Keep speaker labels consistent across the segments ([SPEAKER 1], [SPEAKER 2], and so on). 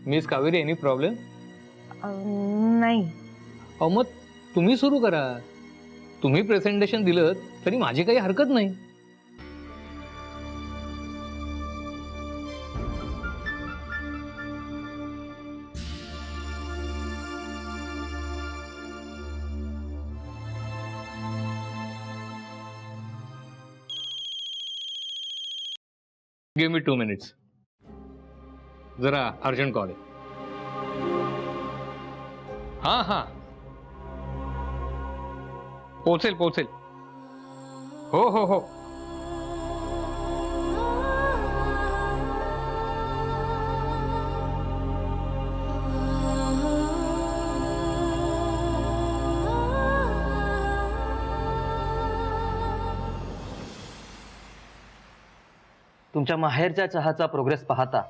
[SPEAKER 1] Miss Kaveri, any problem?
[SPEAKER 2] नाही.
[SPEAKER 1] अहो मग तुम्ही सुरू करा. तुम्ही प्रेझेंटेशन दिलं तरी माझी काही हरकत नाही. Give me 2 minutes. जरा अर्जंट कॉल आहे. हां हां, पोहोचेल पोहोचेल. हो हो हो.
[SPEAKER 3] तुमच्या माहेरच्या चहाचा प्रोग्रेस पाहता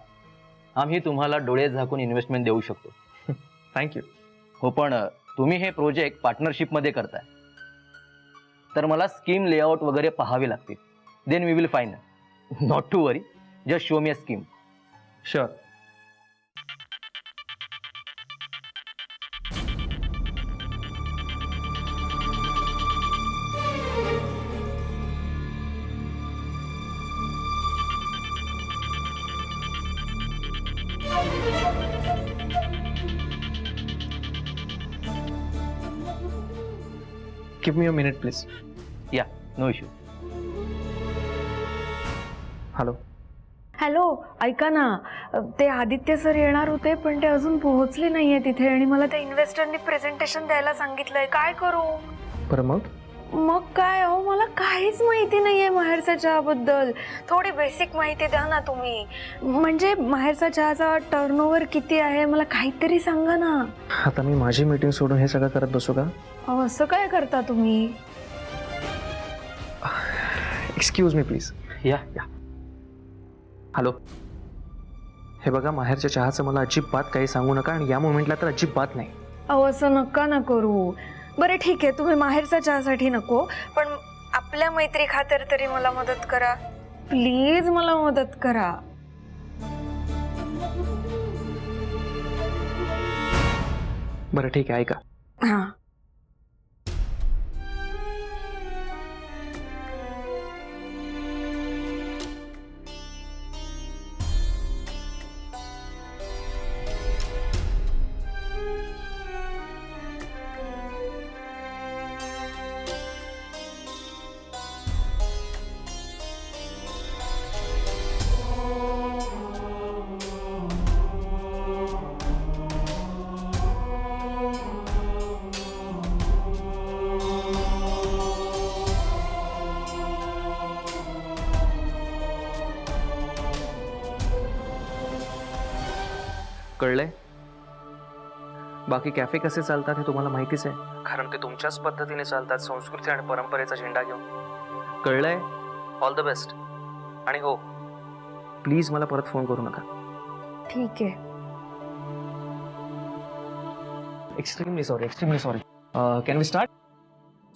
[SPEAKER 3] आम्ही तुम्हाला डोळे झाकून इन्व्हेस्टमेंट देऊ शकतो.
[SPEAKER 4] थँक्यू.
[SPEAKER 3] हो, पण तुम्ही हे प्रोजेक्ट पार्टनरशिपमध्ये करताय तर मला स्कीम लेआउट वगैरे पाहावे लागतील. Then we will fine. Not to worry, just show me a scheme.
[SPEAKER 4] Sure. Give me a minute please.
[SPEAKER 3] Yeah, no issue.
[SPEAKER 4] Hello.
[SPEAKER 2] Hello, ऐका ना, ते आदित्य सर येणार होते पण ते अजून पोहोचले नाहीये तिथे आणि मला त्या इन्व्हेस्टरनी प्रेझेंटेशन द्यायला सांगितलंय. काय करू?
[SPEAKER 4] बरं मग
[SPEAKER 2] मग काय हो, मला काहीच माहिती नाहीये माहेरच्या चहाबद्दल. थोडी बेसिक माहिती द्या ना तुम्ही. म्हणजे माहेरचा चहाचा टर्नओव्हर किती आहे, मला काहीतरी सांगा ना.
[SPEAKER 4] आता मी माझी मीटिंग सोडून हे सगळं करत बसू का?
[SPEAKER 2] अहो, असं काय करता तुम्ही?
[SPEAKER 4] Excuse me please.
[SPEAKER 3] या या.
[SPEAKER 4] हॅलो. हे बघा, माहेरच्या चहाचं मला अजिबात काही सांगू नका आणि या मोमेंटला तर अजिबात नाही.
[SPEAKER 2] अहो, असं नका ना करू. बरं ठीक आहे, तुम्ही माहेरच्या चहासाठी नको, पण आपल्या मैत्री खातर तरी मला मदत करा प्लीज. मला मदत करा.
[SPEAKER 4] बरं ठीक आहे, ऐका.
[SPEAKER 2] हां.
[SPEAKER 4] कळलंय? बाकी कॅफे कसे चालतात हे तुम्हाला माहितीच आहे, कारण ते तुमच्याच पद्धतीने चालतात, संस्कृती आणि परंपरेचा झेंडा घेऊन. कळलंय? All the best. आणि हो, प्लीज मला परत फोन करू नका.
[SPEAKER 2] ठीक आहे.
[SPEAKER 4] Extremely sorry. Can we start?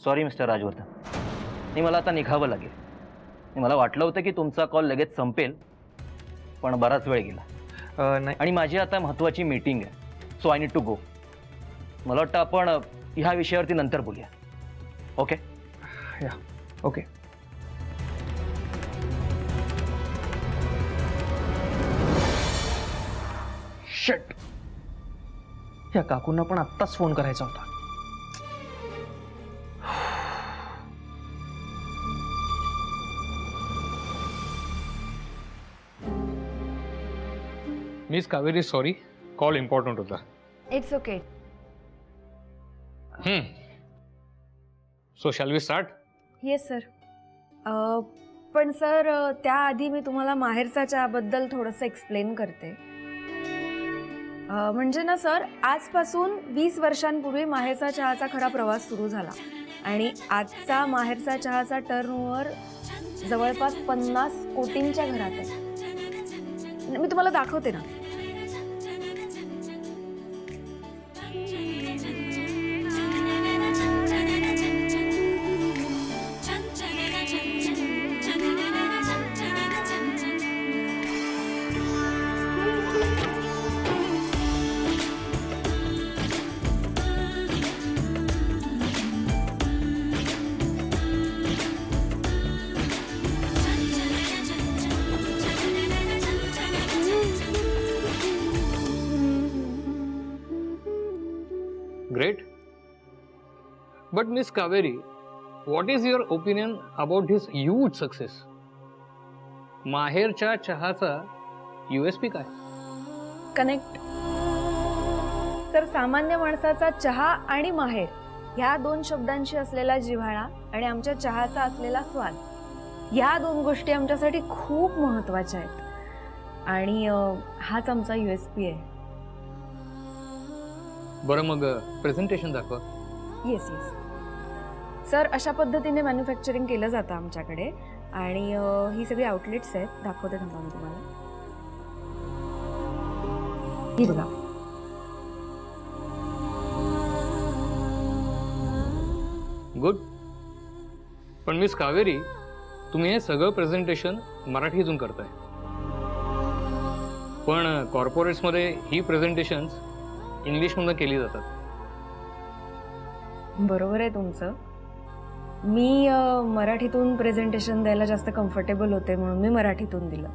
[SPEAKER 3] Sorry mister Rajvardhan, नाही मला आता निघावं लागेल. नाही, मला वाटलं होतं की तुमचा कॉल लगेच संपेल, पण बराच वेळ गेला.
[SPEAKER 4] नाही.
[SPEAKER 3] आणि माझी आता महत्त्वाची मीटिंग आहे, so I need to go. मला वाटतं आपण ह्या विषयावरती नंतर बोलूया. ओके?
[SPEAKER 4] या, ओके. शिट, या काकूंना पण आत्ताच फोन करायचा होता.
[SPEAKER 1] Miss Kaveri, sorry, call important होता.
[SPEAKER 2] It's okay.
[SPEAKER 1] So shall we start?
[SPEAKER 2] Yes sir. पण सर, त्याआधी मी तुम्हाला माहेरच्या चहाबद्दल थोडंसं एक्सप्लेन करते. म्हणजे ना सर, आजपासून 20 वर्षांपूर्वी माहेरचा चहाचा खरा प्रवास सुरू झाला आणि आजचा माहेरचा चहाचा टर्नओव्हर जवळपास 50 कोटींच्या घरात आहे. मी तुम्हाला दाखवते ना.
[SPEAKER 1] Great. But Miss Kaveri, what is your opinion about his huge success? माहेरच्या चहाचा USP काय?
[SPEAKER 2] कनेक्ट. सर, सामान्य माणसाचा चहा आणि माहेर ह्या 2 शब्दांशी असलेला जिव्हाळा आणि आमच्या चहाचा असलेला स्वाद, ह्या 2 गोष्टी आमच्यासाठी खूप महत्त्वाच्या आहेत आणि हाच आमचा USP आहे.
[SPEAKER 1] बरं मग प्रेझेंटेशन दाखवा.
[SPEAKER 2] येस येस सर, अशा पद्धतीने मॅन्युफॅक्चरिंग केलं जातं आमच्याकडे आणि ही सगळी आउटलेट्स आहेत. दाखवते थांबा मी तुम्हाला. ही बघा.
[SPEAKER 1] गुड. पण मिस कावेरी, तुम्ही हे सगळं प्रेझेंटेशन मराठीतून करताय, पण कॉर्पोरेट्समध्ये ही प्रेझेंटेशन्स इंग्लिशमधून केली जातात.
[SPEAKER 2] बरोबर आहे तुमचं. मी मराठीतून प्रेझेंटेशन द्यायला जास्त कम्फर्टेबल होते म्हणून मी मराठीतून दिलं.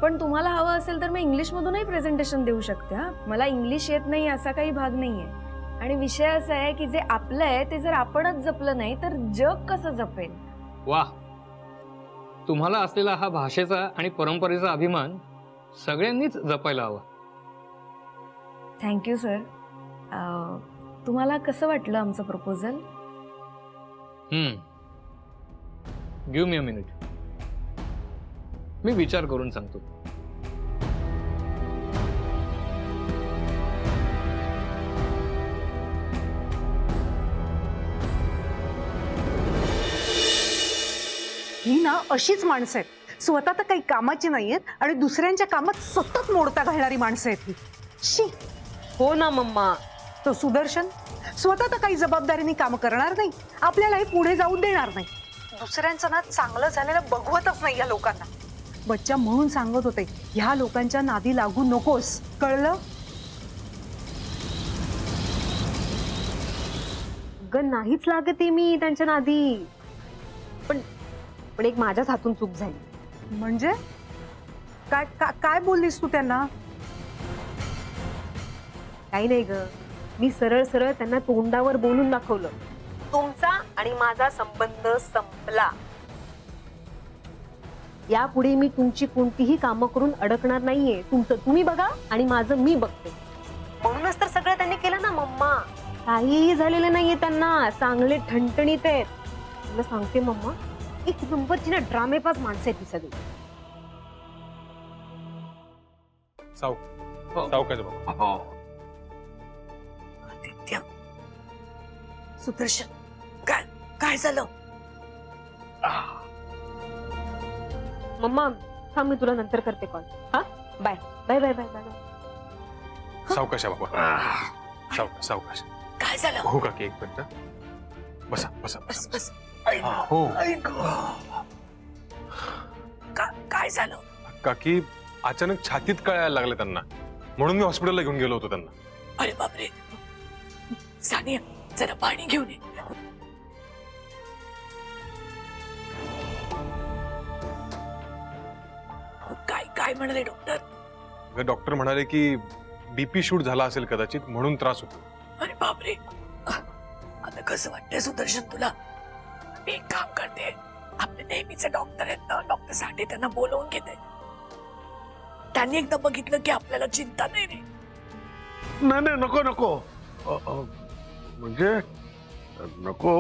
[SPEAKER 2] पण तुम्हाला हवं असेल तर मी इंग्लिशमधूनही प्रेझेंटेशन देऊ शकते. हा, मला इंग्लिश येत नाही असा काही भाग नाही आहे. आणि विषय असा आहे की जे आपलं आहे ते जर आपणच जपलं नाही तर जग कसं जपेल.
[SPEAKER 1] वा, तुम्हाला असलेला हा भाषेचा आणि परंपरेचा अभिमान सगळ्यांनीच जपायला हवा.
[SPEAKER 2] Thank you sir. तुम्हाला कसं वाटलं आमचं proposal?
[SPEAKER 1] Give me a minute, मी विचार करून सांगतो.
[SPEAKER 5] ही ना अशीच माणसं आहेत, स्वतः तर काही कामाची नाहीयेत आणि दुसऱ्यांच्या कामात सतत मोडता घालणारी माणसं आहेत ही. शी.
[SPEAKER 6] हो ना मम्मा.
[SPEAKER 5] तो सुदर्शन स्वतः तर काही जबाबदारीने काम करणार नाही, आपल्यालाही पुढे जाऊ देणार नाही. दुसऱ्यांचं ना चांगलं झालेलं बघवतच नाही या लोकांना. बच्चा म्हणून सांगत होते, ह्या लोकांच्या नादी लागू नकोस, कळलं?
[SPEAKER 6] ग नाहीच लागते मी त्यांच्या नादी. पण पण एक माझ्याच हातून चूक झाली.
[SPEAKER 5] म्हणजे काय काय बोललीस तू त्यांना?
[SPEAKER 6] काही नाही ग, मी सरळ सरळ त्यांना तोंडावर बोलून दाखवलं, तुमचा आणि माझा संबंध संपला. यापुढे मी तुमची कोणतीही कामं करून अडकणार नाहीये. तुमचं तुम्ही बघा आणि माझं मी बघते. म्हणूनच तर सगळं त्यांनी केलं ना मम्मा. काहीही झालेलं नाहीये त्यांना, चांगले ठणठणीत आहेत. तुला सांगते मम्मा, एक नंबरची ना ड्रामेबाज माणसं आहेत ती सगळी.
[SPEAKER 7] सावकाश बाबा.
[SPEAKER 8] आदित्य, सुदर्शन, काय काय झालं?
[SPEAKER 6] मम्मा थांब, मी तुला नंतर करते कॉल. हा, bye bye bye bye bye.
[SPEAKER 7] सावकाश बाबा. सावकाश.
[SPEAKER 8] काय झालं?
[SPEAKER 7] हो काकी, एक मिनिट. बसा बसा
[SPEAKER 8] बस
[SPEAKER 7] बसा.
[SPEAKER 8] बस.
[SPEAKER 7] हो
[SPEAKER 8] काय झालं?
[SPEAKER 7] काकी, अचानक छातीत कळायला लागले त्यांना, म्हणून मी हॉस्पिटलला घेऊन गेलो होतो त्यांना.
[SPEAKER 8] अरे बापरे. सानिया, जरा पाणी घेऊन ये. काय काय म्हणाले डॉक्टर?
[SPEAKER 7] डॉक्टर म्हणाले की बीपी शूट झाला असेल कदाचित, म्हणून त्रास होतो.
[SPEAKER 8] अरे बापरे. आता कसं वाटतंय सुदर्शन तुला? मी एक काम करते, आपले नेहमीचे डॉक्टर आहेत ना, डॉक्टर साठी त्यांना बोलवून घेते. त्यांनी एकदा बघितलं की आपल्याला चिंता नाही रे.
[SPEAKER 9] नाही नाही, नको नको. म्हणजे नको,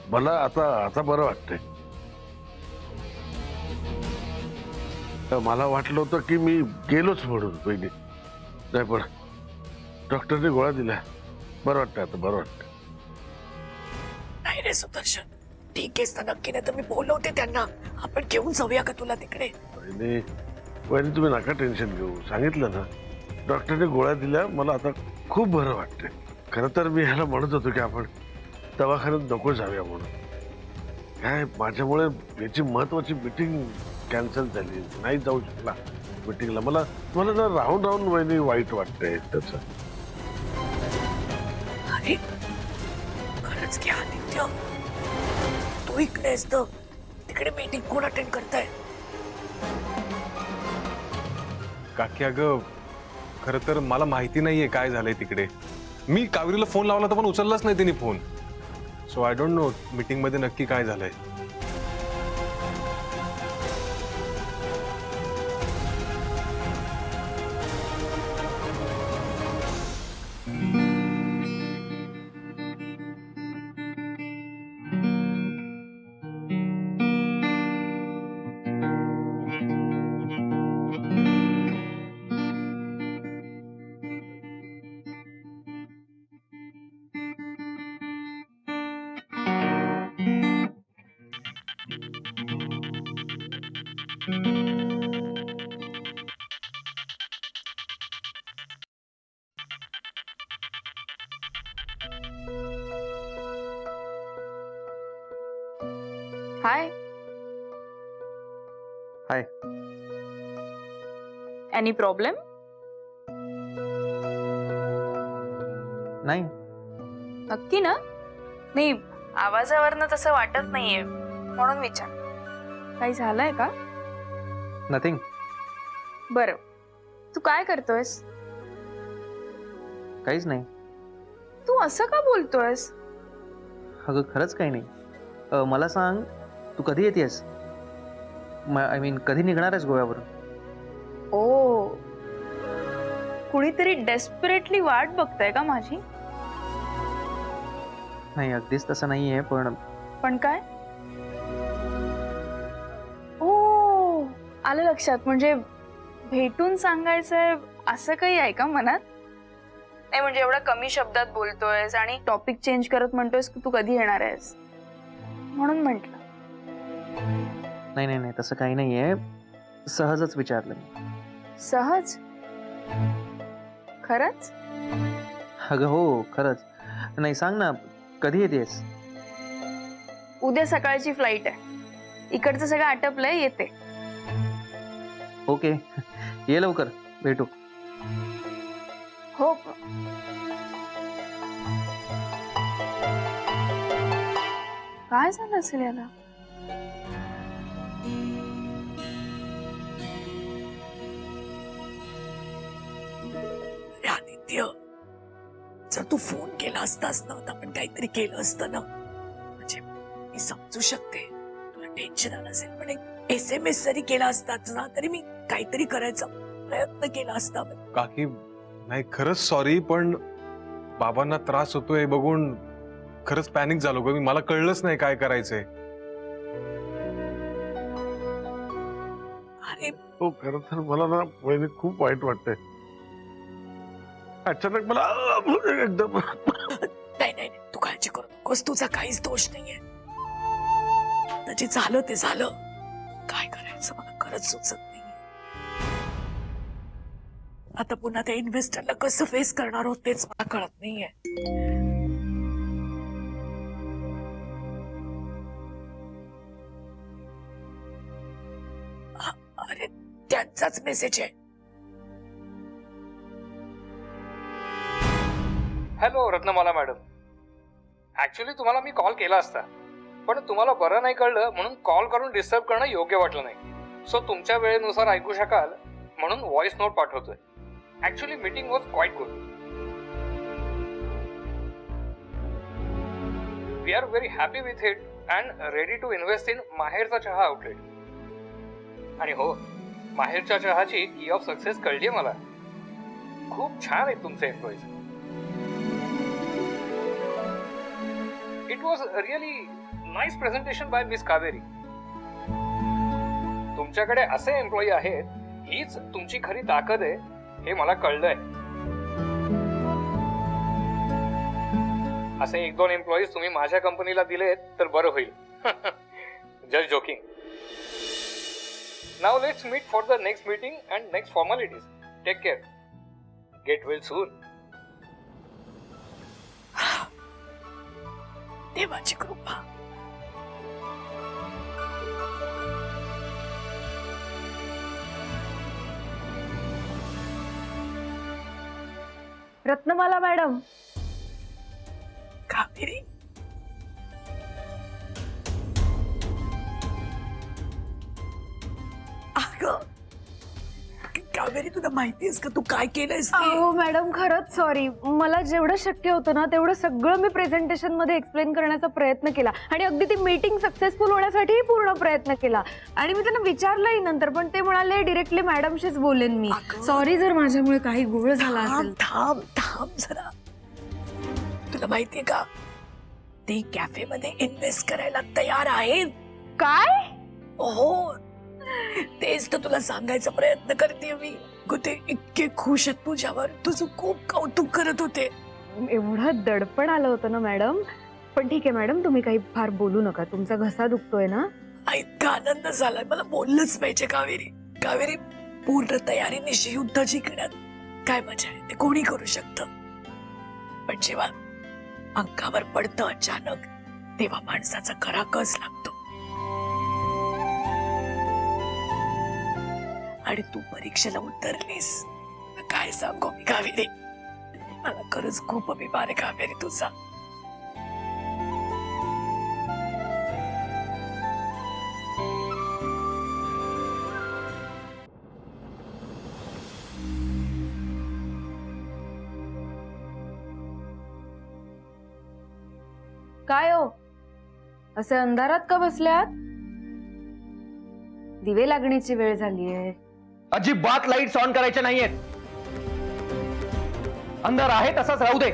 [SPEAKER 9] मला आता आता बरं वाटतंय. मला वाटलं होतं की मी गेलोच म्हणून पहिले, नाही पण डॉक्टरने गोळ्या दिल्या, बरं वाटतं आता, बरं वाटतं.
[SPEAKER 8] नाही रे सुदर्शन, ठीक आहेस ना नक्की? नाही तर मी बोलवते त्यांना, आपण घेऊन जाऊया का तुला तिकडे?
[SPEAKER 9] वहिनी तुम्ही नका टेन्शन घेऊ, सांगितलं ना, डॉक्टरने गोळ्या दिल्या, मला आता खूप बरं वाटतंय. खरं तर मी ह्याला म्हणत होतो की आपण दवाखान्यात नको जाऊया म्हणून. काय माझ्यामुळे याची महत्वाची मीटिंग कॅन्सल झाली, नाही जाऊ शकला मीटिंगला. मला ना राहून राहून वहिनी वाईट वाटतंय त्याचं.
[SPEAKER 8] अरे खरंच की आदित्य, तू इकडेस तर तिकडे मीटिंग कोण अटेंड करताय?
[SPEAKER 7] काकी, अगं खरं तर मला माहिती नाहीये काय झालंय तिकडे. मी कावेरीला फोन लावला तर पण उचललाच नाही तिने phone. So I don't know meeting मध्ये नक्की काय झालंय.
[SPEAKER 10] हाय.
[SPEAKER 4] हाय.
[SPEAKER 10] Any problem?
[SPEAKER 4] नाही.
[SPEAKER 10] नक्की ना? नाही, आवाजावरनं तसं वाटत नाहीये म्हणून विचार. काही झालंय का?
[SPEAKER 4] नथिंग.
[SPEAKER 10] बरं, तू काय करतोयस?
[SPEAKER 4] काहीच नाही.
[SPEAKER 10] तू असं का बोलतोयस?
[SPEAKER 4] अगं खरंच काही नाही. मला सांग, तू कधी येतेस? आय मीन कधी निघणार आहेस गोव्यावरून?
[SPEAKER 10] ओ, कुणीतरी डेस्परेटली वाट बघतंय का माझी?
[SPEAKER 4] नाही, अगदीच तसं नाहीये,
[SPEAKER 10] पण काय? ओ, आलं लक्षात. म्हणजे भेटून सांगायचंय असं काही आहे का मनात? नाही म्हणजे एवढ्या कमी शब्दात बोलतोयस आणि टॉपिक चेंज करत म्हणतोयस की तू कधी येणार आहेस म्हणून म्हंटल.
[SPEAKER 4] नाही नाही नाही, तसं काही नाहीये. सहजच विचारलं मी.
[SPEAKER 10] सहज? खरंच?
[SPEAKER 4] अगं हो, खरंच. नाही, सांग ना, कधी येतेस?
[SPEAKER 10] उद्या सकाळची फ्लाईट आहे. इकडचं सगळं आटपलंय, येते.
[SPEAKER 4] ओके, ये लवकर, भेटू.
[SPEAKER 10] हो. काय झालं असेल याला?
[SPEAKER 8] अरे आदित्य, जर तू फोन केला असतास ना तर आपण काहीतरी केलं असतं ना. म्हणजे मी समजू शकते तुला टेन्शन आलं असेल, पण एक SMS जरी केला असताच ना तरी मी काहीतरी करायचा प्रयत्न केला असता.
[SPEAKER 7] काकी नाही, खरंच सॉरी, पण बाबांना त्रास होतोय बघून खरंच पॅनिक झालो ग मी. मला कळलंच नाही काय करायचंय.
[SPEAKER 8] अरे
[SPEAKER 9] हो, खरं तर मला ना वहिनी खूप वाईट वाटतंय. अचानक मला एकदम
[SPEAKER 8] नाही नाही, तू काळजी करू नकोस. तुझा काहीच दोष नाहीये. आता जे झालं ते झालं. काय करायचं मला खरंच सुचत नाहीये. आता पुन्हा त्या इन्व्हेस्टरला कसं फेस करणार आहोत तेच मला कळत नाहीये. अरे त्यांचाच मेसेज आहे.
[SPEAKER 1] Hello Ratnamala madam. ऍक्च्युली तुम्हाला मी कॉल केला असता, पण तुम्हाला बरं नाही कळलं म्हणून कॉल करून डिस्टर्ब करणं योग्य वाटलं नाही. सो तुमच्या वेळेनुसार ऐकू शकाल म्हणून व्हॉइस नोट पाठवतोय. Actually meeting was quite good. We are very happy with it and ready to invest in माहेरचा चहा आउटलेट. आणि हो, माहेरच्या चहाची की ऑफ सक्सेस कळली मला. खूप छान आहेत तुमचे employees. It was really nice presentation by miss Kaveri. तुमच्याकडे असे एम्प्लॉई आहेत, हीच तुमची खरी ताकद आहे हे मला कळलंय. असे 1-2 एम्प्लॉईज तुम्ही माझ्या कंपनीला दिलेत तर बरं होईल. Just joking. Now let's meet for the next meeting and next formalities. Take care. Get well soon.
[SPEAKER 8] देवाची कृपा.
[SPEAKER 2] रत्नमाला मॅडम.
[SPEAKER 8] कावेरी, अगं कावेरी तुला माहितीयस का तू काय केलंयस ते?
[SPEAKER 2] अहो मॅडम खरंच सॉरी. मला जेवढं शक्य होतं ना तेवढं सगळं मी प्रेझेंटेशन मध्ये एक्सप्लेन करण्याचा प्रयत्न केला आणि अगदी ती मीटिंग सक्सेसफुल होण्यासाठी पूर्ण प्रयत्न केला. आणि मी त्यांना विचारलंही नंतर, पण ते म्हणाले डिरेक्टली मॅडमशीच बोलेन मी.
[SPEAKER 8] अगं.
[SPEAKER 2] सॉरी जर माझ्यामुळे काही घोळ झाला असेल.
[SPEAKER 8] थांब थांब जरा. तुला माहितीये का ते कॅफे मध्ये इन्व्हेस्ट करायला तयार आहेत.
[SPEAKER 2] काय?
[SPEAKER 8] हो तेच तर तुला सांगायचा प्रयत्न करते मी. ते इतके खुश आहेत तुझ्यावर, तुझं खूप कौतुक करत होते.
[SPEAKER 2] एवढं दडपण आलं होतं ना मॅडम. पण ठीक आहे मॅडम, तुम्ही काही फार बोलू नका. तुमचा घसा दुखतोय ना.
[SPEAKER 8] इतका आनंद झालाय मला, बोललंच पाहिजे. कावेरी कावेरी पूर्ण तयारीनिशी युद्ध जिंकण्यात काय मजा आहे ते कोणी करू शकतं. पण जेव्हा अंगावर पडतं अचानक तेव्हा माणसाचा खरा कस लागतो. आणि तू परीक्षेला उतरलीस, काय सांगू मी कावेरी. मला खरंच खूप अभिमान आहे कावेरी तुझा.
[SPEAKER 2] काय हो, असे अंधारात का बसल्यात? दिवे लागण्याची वेळ झालीये.
[SPEAKER 3] अजिबात लाईट्स ऑन करायचे नाहीयेत. अंधार आहे तसाच राहू दे.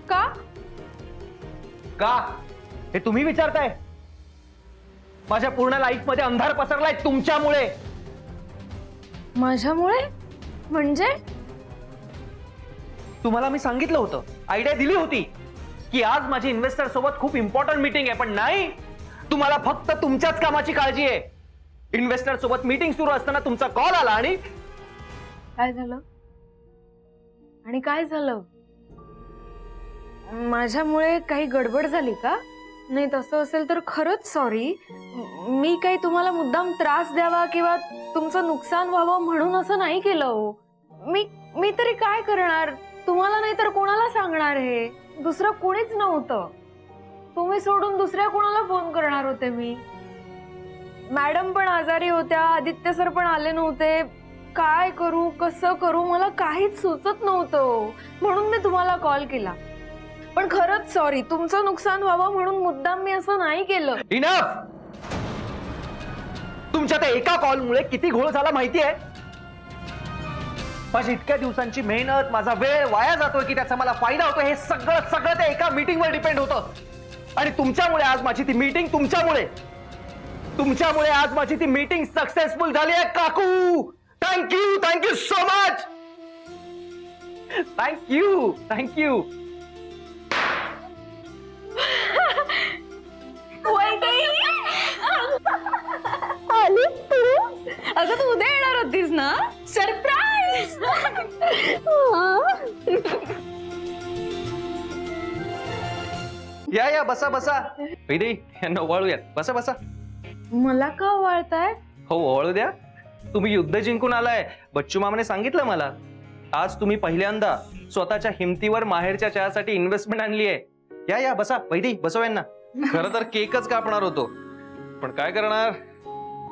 [SPEAKER 2] का?
[SPEAKER 3] का हे तुम्ही विचारताय? माझ्या पूर्ण लाईफ मध्ये अंधार पसरलाय तुमच्यामुळे.
[SPEAKER 2] माझ्यामुळे? म्हणजे?
[SPEAKER 3] तुम्हाला मी सांगितलं होतं, आयडिया दिली होती की आज माझी इन्व्हेस्टर सोबत खूप इम्पॉर्टंट मीटिंग आहे. पण नाही, तुम्हाला फक्त तुमच्याच कामाची काळजी आहे. इन्व्हेस्टर सोबत मीटिंग सुरू असताना तुमचा कॉल आला आणि
[SPEAKER 2] काय झालं? आणि काय झालं? माझ्यामुळे काही गडबड झाली का? नाही, तसं असेल तर खरंच सॉरी. मी काही तुम्हाला मुद्दाम त्रास द्यावा किंवा तुमचं नुकसान व्हावं म्हणून असं नाही केलं हो. मी तरी काय करणार? तुम्हाला नाही तर कोणाला सांगणार? हे दुसरं कोणीच नव्हतं. तुम्ही सोडून दुसऱ्या कोणाला फोन करणार होते मी? मॅडम पण आजारी होत्या, आदित्य सर पण आले नव्हते. काय करू, कसं करू, मला काहीच सुचत नव्हतं. म्हणून मी तुम्हाला कॉल केला. पण खरंच सॉरी, तुमचं नुकसान व्हावं म्हणून मुद्दाम मी असं नाही केलं.
[SPEAKER 3] इनफ. तुमच्या त्या एका कॉलमुळे किती घोळ झाला माहितीये? माझी इतक्या दिवसांची मेहनत, माझा वेळ वाया जातोय की त्याचा मला फायदा होतो, हे सगळं त्या एका मीटिंगवर डिपेंड होतं. आणि तुमच्यामुळे आज माझी ती मीटिंग तुमच्यामुळे आज माझी ती मीटिंग सक्सेसफुल झाली आहे काकू. Thank you so much. थँक्यू.
[SPEAKER 2] आली तू? अगं तू उद्या येणार होतीस ना? सरप्राईज.
[SPEAKER 3] या बसा. वैदे यांना ओवाळूयात. बसा.
[SPEAKER 2] मला का वाळताय?
[SPEAKER 3] हो, ओवाळू द्या. तुम्ही युद्ध जिंकून आलाय. बच्चू मामाने सांगितलं मला. आज तुम्ही पहिल्यांदा स्वतःच्या हिमतीवर माहेरच्या चहासाठी इन्व्हेस्टमेंट आणली आहे. या बसा. वैदे बसव यांना. खरं तर केकच कापणार होतो, पण काय करणार,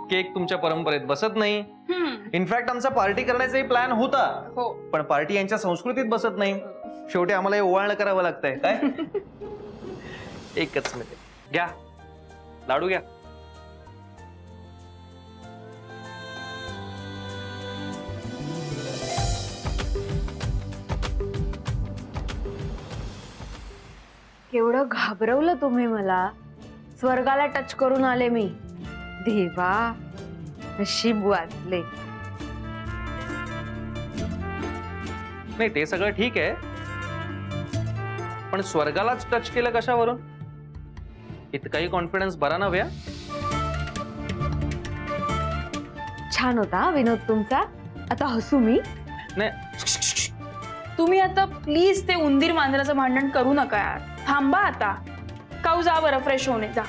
[SPEAKER 3] केक तुमच्या परंपरेत बसत नाही. इनफॅक्ट आमचा पार्टी करण्याचाही प्लॅन होता, पण पार्टी यांच्या संस्कृतीत बसत नाही. शेवटी आम्हाला हे ओवाळणं करावं लागतंय. काय एकच मिनिट घ्या, लाडू घ्या.
[SPEAKER 2] केवढं घाबरवलं तुम्ही मला. स्वर्गाला टच करून आले मी. देवा, नशीब वाचले.
[SPEAKER 3] नाही, ते सगळं ठीक आहे, पण स्वर्गालाच टच केलं कशावरून? इतकाही कॉन्फिडन्स बरा नव्हे.
[SPEAKER 2] छान होता विनोद तुमचा. आता हसू मी?
[SPEAKER 3] नाही,
[SPEAKER 10] तुम्ही आता प्लीज ते उंदीर मांजराचं भांडण करू नका यार. थांबा आता. काऊ जा बरं, फ्रेश होणे जा.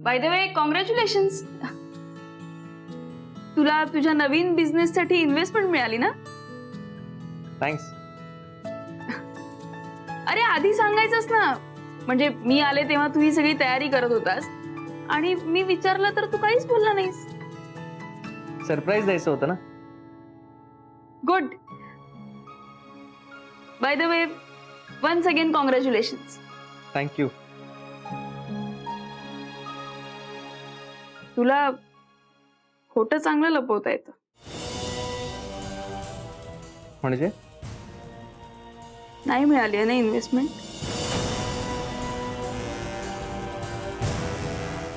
[SPEAKER 10] बाय द वे कॉंग्रॅच्युलेशन्स, तुला तुझ्या नवीन बिझनेस साठी इन्व्हेस्टमेंट मिळाली ना?
[SPEAKER 3] थँक्स.
[SPEAKER 10] अरे आधी सांगायचंच ना, म्हणजे मी आले तेव्हा तू ही सगळी तयारी करत होतास आणि मी विचारलं तर तू काहीच बोलला नाहीस.
[SPEAKER 3] सरप्राईज द्यायचं होतं ना.
[SPEAKER 10] Good. By the way once again congratulations.
[SPEAKER 3] Thank you.
[SPEAKER 10] तुला खोटं चांगलं लपवता येतं.
[SPEAKER 3] म्हणजे
[SPEAKER 10] नाही मिळाली आहे ना इन्व्हेस्टमेंट?